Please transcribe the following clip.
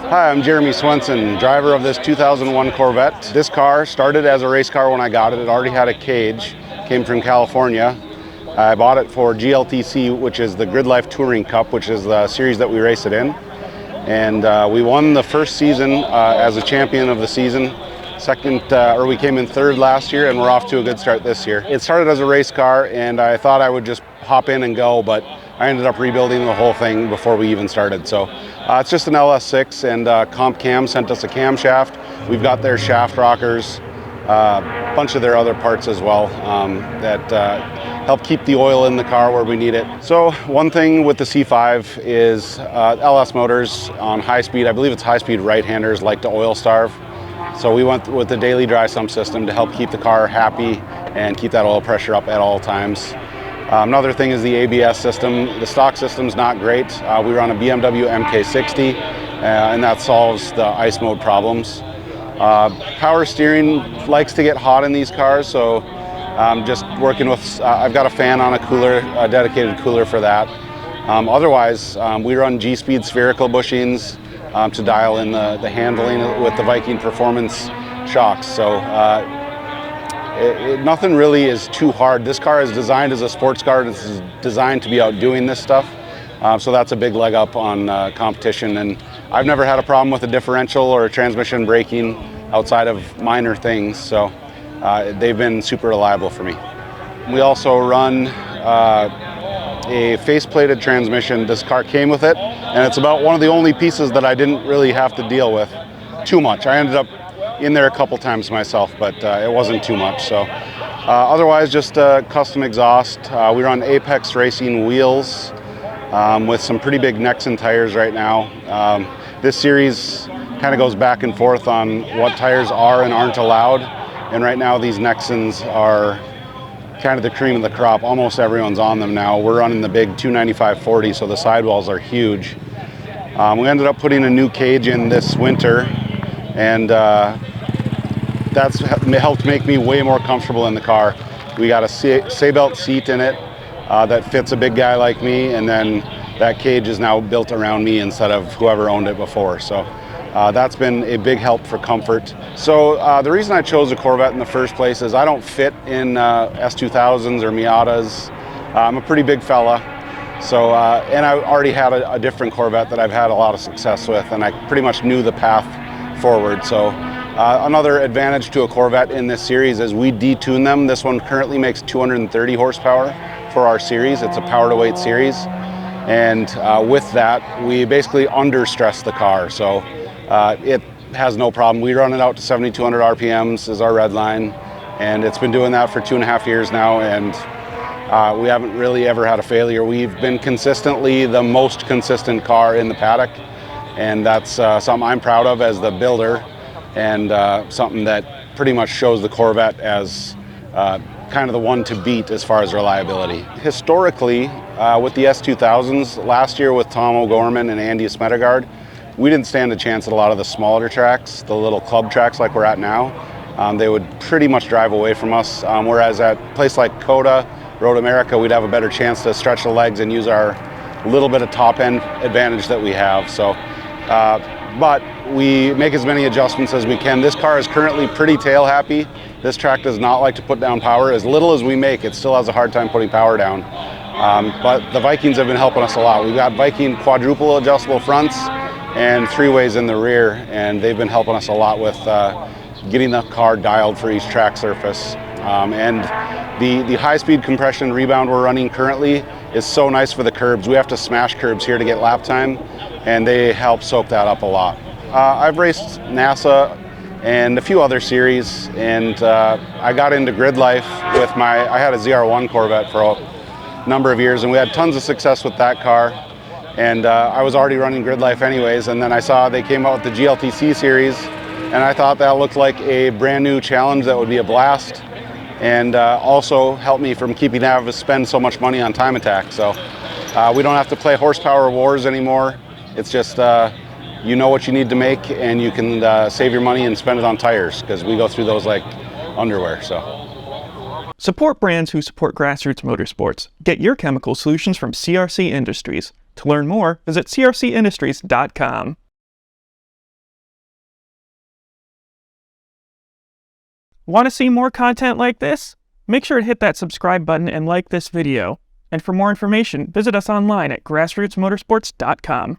Hi, I'm Jeremy Swenson, driver of this 2001 Corvette. This car started as a race car when I got it. It already had a cage, came from California. I bought it for GLTC, which is the Gridlife Touring Cup, which is the series that we race it in. And we won the first season as a champion of the season. We came in third last year, and we're off to a good start this year. It started as a race car, and I thought I would just hop in and go, but I ended up rebuilding the whole thing before we even started. So it's just an LS6, and Comp Cam sent us a camshaft. We've got their shaft rockers, a bunch of their other parts as well that help keep the oil in the car where we need it. So one thing with the C5 is LS motors on high speed, I believe it's high speed right-handers like to oil starve. So we went with the daily dry sump system to help keep the car happy and keep that oil pressure up at all times. Another thing is the ABS system. The stock system's not great. We run a BMW MK60 and that solves the ice mode problems. Power steering likes to get hot in these cars, so I'm just working with, I've got a fan on a cooler, a dedicated cooler for that. Otherwise, we run G-Speed spherical bushings to dial in the handling with the Viking Performance shocks. So nothing really is too hard. This car is designed as a sports car. It's designed to be out doing this stuff. So that's a big leg up on competition. And I've never had a problem with a differential or a transmission braking outside of minor things. So they've been super reliable for me. We also run a face-plated transmission. This car came with it, and it's about one of the only pieces that I didn't really have to deal with too much. I ended up in there a couple times myself, but it wasn't too much. So otherwise, just custom exhaust. We run Apex Racing wheels with some pretty big Nexen tires right now. This series kind of goes back and forth on what tires are and aren't allowed, and right now these Nexens are kind of the cream of the crop. Almost everyone's on them now. We're running the big 295/40, so the sidewalls are huge. We ended up putting a new cage in this winter, and that's helped make me way more comfortable in the car. We got a Sabelt seat in it that fits a big guy like me, and then that cage is now built around me instead of whoever owned it before. So that's been a big help for comfort. So the reason I chose a Corvette in the first place is I don't fit in S2000s or Miatas. I'm a pretty big fella. So, and I already had a different Corvette that I've had a lot of success with, and I pretty much knew the path forward. So another advantage to a Corvette in this series is we detune them. This one currently makes 230 horsepower for our series. It's a power to weight series. And with that, we basically under stress the car. So it has no problem. We run it out to 7,200 RPMs is our red line, and it's been doing that for 2.5 years now, and we haven't really ever had a failure. We've been consistently the most consistent car in the paddock, and that's something I'm proud of as the builder, and something that pretty much shows the Corvette as kind of the one to beat as far as reliability. Historically, with the S2000s, last year with Tom O'Gorman and Andy Smedegaard, we didn't stand a chance at a lot of the smaller tracks, the little club tracks like we're at now. They would pretty much drive away from us, whereas at a place like COTA, Road America, we'd have a better chance to stretch the legs and use our little bit of top end advantage that we have. So, but we make as many adjustments as we can. This car is currently pretty tail happy. This track does not like to put down power. As little as we make, it still has a hard time putting power down. But the Vikings have been helping us a lot. We've got Viking quadruple adjustable fronts and three-ways in the rear, and they've been helping us a lot with getting the car dialed for each track surface. And the high-speed compression rebound we're running currently is so nice for the curbs. We have to smash curbs here to get lap time, and they help soak that up a lot. I've raced NASA and a few other series, and I got into grid life with I had a ZR1 Corvette for a number of years, and we had tons of success with that car. And I was already running grid life anyways, and then I saw they came out with the GLTC series, and I thought that looked like a brand new challenge that would be a blast, and also help me from keeping having to spend so much money on time attack. So we don't have to play horsepower wars anymore. It's just you know what you need to make, and you can save your money and spend it on tires, because we go through those like underwear. So support brands who support grassroots motorsports. Get your chemical solutions from CRC Industries. To learn more, visit crcindustries.com. Want to see more content like this? Make sure to hit that subscribe button and like this video. And for more information, visit us online at grassrootsmotorsports.com.